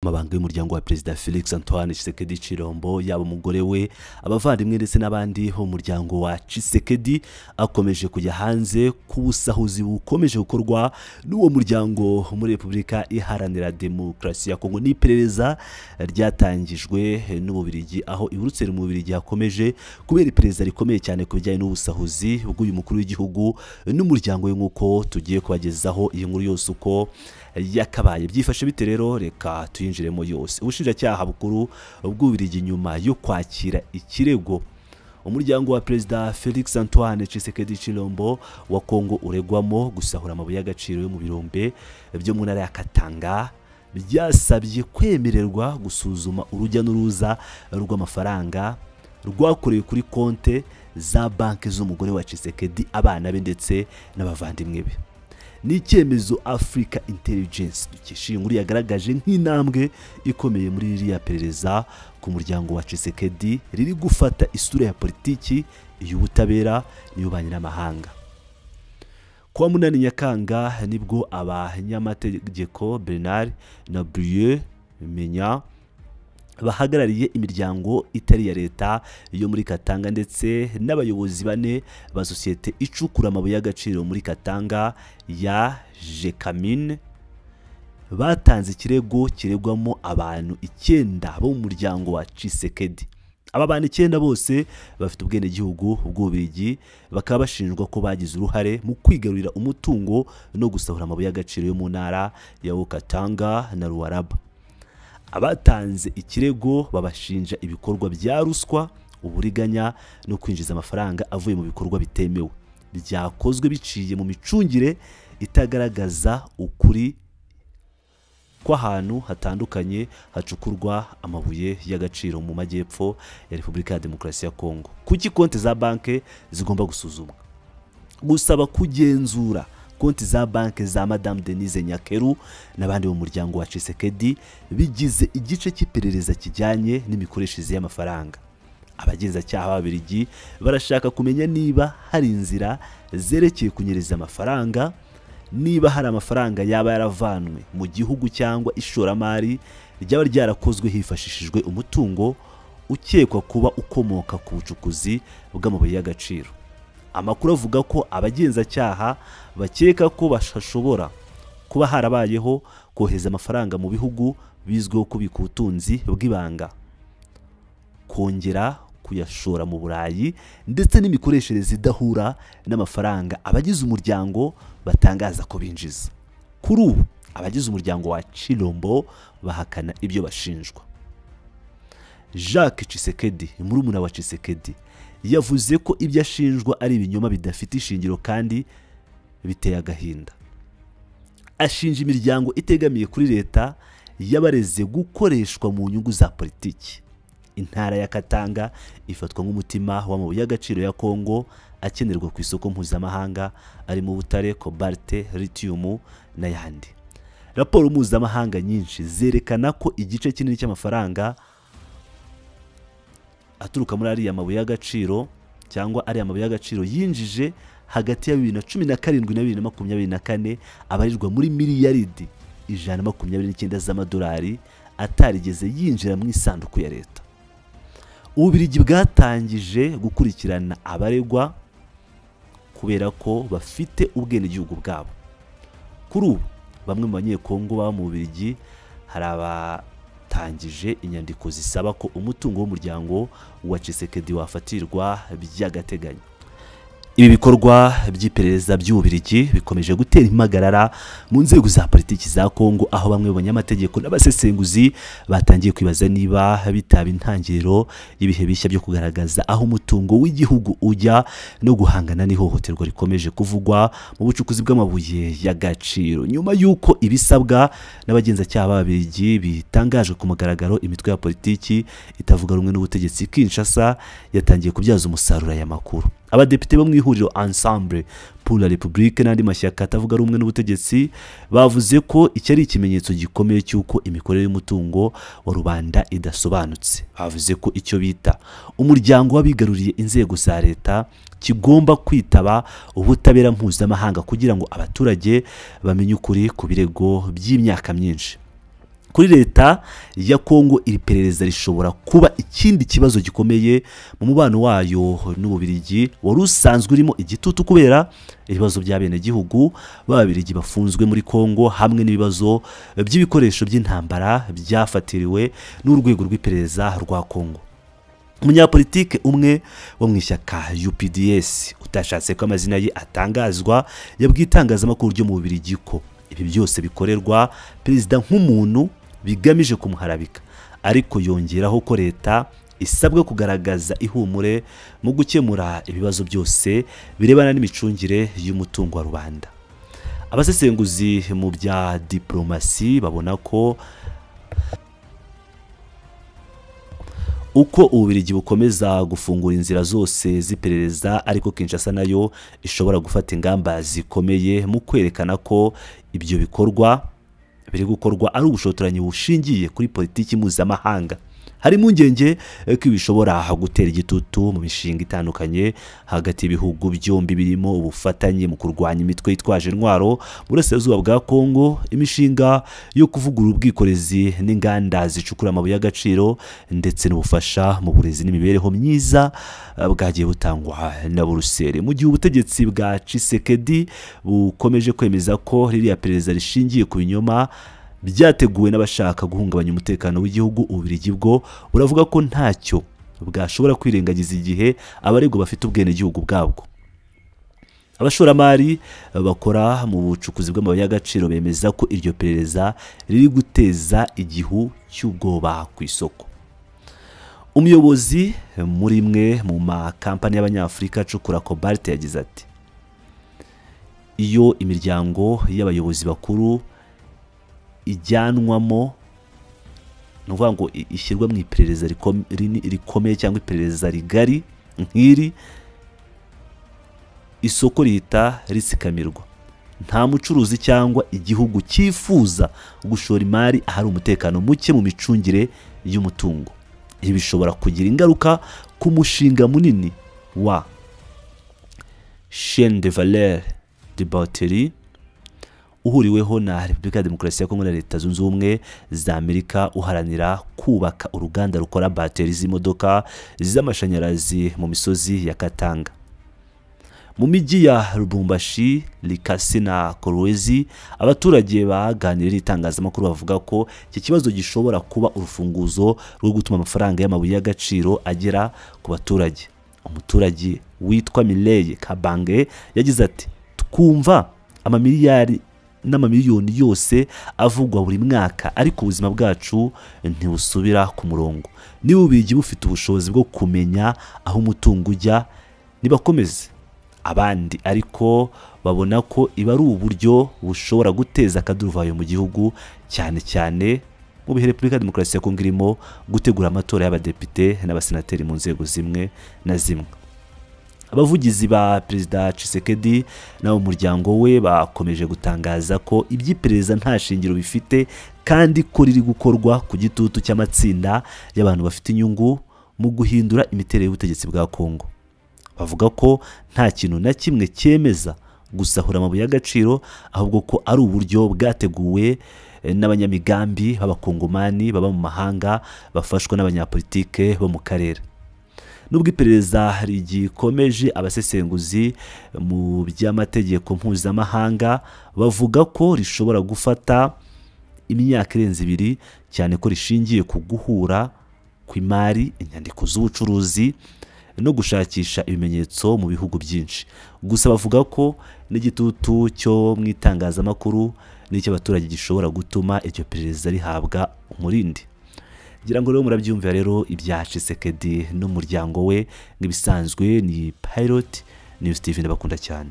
Amabanga y'umuryango wa Perezida Felix Antoine Tshisekedi Tshilombo yaba umugore we abavandimwe ndetse n'abandi ho umuryango wa Tshisekedi akomeje kujya hanze ku busahuzi bukomeje gukorwa n'uwo muryango muri Repubulika Iharanira Demokarasi ya Kongo. N'iperereza ryatangijwe n'Ububirigi aho Buruseli mu Bubirigi hakomeje kubera iperereza rikomeye cyane ku bijyanye n'ubusahuzi bw'uyu mukuru w'igihugu n'umuryango we, nk'uko tugiye kubagezaho iyi nkuru yose uko yakabaye. Byifashe bite rero? Reka tuyinjiremo yose. Ubushinjacyaha bukuru bw'Ububirigi nyuma yo kwakira ikirego umuryango wa Perezida Felix Antoine Tshisekedi Tshilombo wa Kongo uregwamo gusahura amabuye y'agaciro yo mu birombe byo mu ntara ya Katanga, byasabye kwemererwa gusuzuma urujya n'uruza rw'amafaranga rwakorewe kuri konte za banki z'umugore wa Tshisekedi, abana be ndetse n'abavandimwe be. Ni icyemezo Africa Intelligence dukesha inkuru yagaragaje nk'intambwe ikomeye muri iriya perereza ku muryango wa Tshisekedi riri gufata isura ya politiki y'ubutabera n'iy'ububanyi n'amahanga. Kuwa munani Nyakanga nibwo abanyamategeko Bernard na Brieux Menya bahagarariye imiryango itari ya leta yo muri Katanga ndetse n'abayobozi bane ba sosiyete icukura amabuye y'agaciro muri Katanga ya Jekamine batanze ikirego kiregwamo abantu 9 bo mu muryango wa Tshisekedi. Aba bantu 9 bose bafite ubwene gihugu bw'Ububirigi, bakaba bashinjwa ko bagize uruhare mu kwigarurira umutungo no gusahura amabuye y'agaciro yo mu ntara ya Katanga na Luaraba. Abatanze ikirego babashinja ibikorwa bya ruswa, uburiganya no kwinjiza amafaranga avuye mu bikorwa bitemewe byakozwe biciye mu micungire itagaragaza ukuri kw'ahantu hatandukanye hacukurwa amabuye y'agaciro mu majyepfo ya Repubulika ya Demokarasi ya Kongo. Kuki konti za banki zigomba gusuzumwa? Gusaba kugenzura konti za banki za Madame Denise Nyakeru n'abandi mu muryango wa Tshisekedi bigize igice cy'iperereza kijyanye n'imikoreshereze y'amafaranga. Abagenzacyaha b'Ababiligi barashaka kumenya niba hari inzira zerekeye kunyereza amafaranga, niba hari amafaranga yaba yaravanwe mu gihugu cyangwa ishoramari ryaba ryarakozwe hifashishijwe umutungo ukekwa kuba ukomoka ku bucukuzi bw'amabuye y'agaciro. Amakuru avuga ko abagenzacyaha bakeka ko bashobora kuba harabayeho kohereza amafaranga mu bihugu bizwiho kubika ubutunzi bw'ibanga, kongera kuyashora mu Burayi ndetse n'imikoreshereze idahura n'amafaranga abagize umuryango batangaza ko binjiza. Kuri ubu abagize umuryango wa Tshilombo bahakana ibyo bashinjwa. Jacques Tshisekedi, murumuna wa Tshisekedi, yavuze ko ibyo ashinjwa ari ibinyoma bidafite ishingiro kandi biteye agahinda. Ashinja imiryango itegamiye kuri leta yabareze gukoreshwa mu nyungu za politiki. Intara ya Katanga ifatwa nk'umutima w'amabuye y'agaciro ya Kongo akenerwa ku isoko mpuzamahanga arimo butare, cobalt, lithium n'ayandi. Raporo mpuzamahanga nyinshi zerekana ko igice kinini cy'amafaranga aturuka muri ariya mabuye y'agaciro cyangwa ari amabuye y'agaciro yinjije hagati ya 2017 na 2024 abarirwa muri miliyaridi 129 z'amadolari atarigeze yinjira mu isanduku ya leta. Ububirigi bwatangije gukurikirana abaregwa kubera ko bafite ubwene gihugu bwabo. Kuri ubu bamwe mu banyekongo baba mu Bubirigi hari abatangije inyandiko zisaba ko umutungo w'umuryango wa Tshisekedi wafatirwa by'agateganyo. Ibi bikorwa by'iperereza by'Ububirigi bikomeje gutera impagarara mu nzego za politiki za Kongo, aho bamwe mu banyamategeko n'abasesenguzi batangiye kwibaza niba bitaba intangiriro y'ibihe bishya byo kugaragaza aho umutungo w'igihugu ujya no guhangana n'ihohoterwa rikomeje kuvugwa mu bucukuzi bw'amabuye y'agaciro. Nyuma y'uko ibisabwa n'abagenzacyaha b'Ababiligi bitangajwe ku mugaragaro, imitwe ya politiki itavuga rumwe n'ubutegetsi Kinshasa yatangiye kubyaza umusaruro aya makuru. Abadepite bo mu ihuriro Ensemble pour la République n'andi mashyaka atavuga rumwe n'ubutegetsi bavuze ko iki ari ikimenyetso gikomeye cy'uko imikorere y'umutungo wa rubanda idasobanutse. Bavuze ko icyo bita umuryango w'abigaruriye inzego za leta kigomba kwitaba ubutabera mpuzamahanga kugira ngo abaturage bamenye ukuri ku birego by'imyaka myinshi. kuri leta ya Kongo iri perereza rishobora kuba ikindi kibazo gikomeye mu mubano wayo n'Ububiligi wari usanzwe urimo igitutu kubera ibibazo by'abenegihugu b'Ababiligi bafunzwe muri Kongo hamwe n'ibibazo by'ibikoresho by'intambara byafatiriwe n'urwego rw'iperereza rwa Kongo. Umunyapolitike umwe wo mu ishyaka UPDS utashatse ko amazina ye atangazwa yabwiye itangazamakuru ryo mu Bubiligi ko ibi byose bikorerwa perezida nk'umuntu bigamije kumuharabika, ariko yongeraho ko leta isabwa kugaragaza ihumure mu gukemura ibibazo byose birebana n'imicungire y'umutungo wa rubanda. Abasesenguzi mu bya diplomasi babona ko uko Ububiligi bukomeza gufungura inzira zose z'iperereza, ariko Kinshasa nayo ishobora gufata ingamba zikomeye mu kwerekana ko ibyo bikorwa biri gukorwa ari ubushotoranyi bushingiye kuri politiki mpuzamahanga. Hari impungenge ko bishobora gutera igitutu mu mishinga itandukanye hagati y'ibihugu byombi birimo ubufatanye mu kurwanya imitwe yitwaje intwaro mu burasirazuba bwa Kongo, imishinga yo kuvugurura ubwikorezi n'inganda zicukura amabuye y'agaciro, ndetse n'ubufasha mu burezi n'imibereho myiza bwagiye butangwa na Buruseli. Mu gihe ubutegetsi bwa Tshisekedi bukomeje kwemeza ko ririya perereza rishingiye ku binyoma byateguwe n'abashaka guhungabanya umutekano w'igihugu, Ububiligi bwo buravuga ko ntacyo bwashobora kwirengagiza igihe abaregwa bafite ubwenegihugu bwabwo. Abashoramari bakora mu bucukuzi bw'amabuye y'agaciro bemeza ko iryo perereza riri guteza igihu cy'ubwoba ku isoko. Umuyobozi muri imwe mu makampani y'Abanyafurika acukura cobalt yagize ati, iyo imiryango y'abayobozi bakuru ijyanwamo nuvuga ngo ishyirwa mu iperereza rikomeye cyangwa iperereza rigari nk'iri, isoko rihita risikamirwa. Nta mucuruzi cyangwa igihugu cyifuza gushora imari ahari umutekano muke mu micungire y'umutungo. Ibi bishobora kugira ingaruka ku mushinga munini wa chaîne de valeur de batterie uhuriweho na Repubulika ya Demokarasi ya Kongo na Leta Zunze Ubumwe za Amerika uharanira kubaka uruganda rukora bateri z'imodoka z'amashanyarazi mu misozi ya Katanga. Mu mijyi ya Lubumbashi, Likasi na Kolwezi, abaturage baganiriye n'itangazamakuru bavuga ko iki kibazo gishobora kuba urufunguzo rwo gutuma amafaranga y'amabuye y'agaciro agera ku baturage. Umuturage witwa Mileye Kabange yagize ati, twumva amamiliyari n'amamiliyoni yose avugwa buri mwaka, ariko ubuzima bwacu ntibusubira ku murongo. Niba Ububiligi bufite ubushobozi bwo kumenya aho umutungo ujya, nibakomeze. Abandi ariko babona ko iba ari uburyo bushobora guteza akaduruvayo mu gihugu, cyane cyane mu bihe Repubulika ya Demokarasi ya Kongo irimo gutegura amatora y'abadepite n'abasenateri mu nzego zimwe na zimwe. Abavugizi ba Perezida Tshisekedi n'abo muryango we bakomeje gutangaza ko iby'iperereza nta shingiro bifite, kandi ko riri gukorwa ku gitutu cy'amatsinda y'abantu bafite inyungu mu guhindura imiterere y'ubutegetsi bwa Kongo. Bavuga ko nta kintu na kimwe cyemeza gusahura amabuye y'agaciro, ahubwo ko ari uburyo bwateguwe n'abanyamigambi b'abakongomani baba mu mahanga bafashwa n'abanyapolitike bo mu karere. Nubwo iperereza rigikomeje, abasesenguzi mu by'amategeko mpuzamahanga bavuga ko rishobora gufata imyaka irenze 2, cyane ko rishingiye ku guhura kw'imari, inyandiko z'ubucuruzi no gushakisha ibimenyetso mu bihugu byinshi. Gusa bavuga ko n'igitutu cyo mu itangazamakuru n'icy'abaturage gishobora gutuma iryo perereza rihabwa umurindi. Ngira ngo rero murabyumvira rero ibya Tshisekedi n'umuryango we, nk'ibisanzwe ni Pilot News TV, ndabakunda cyane.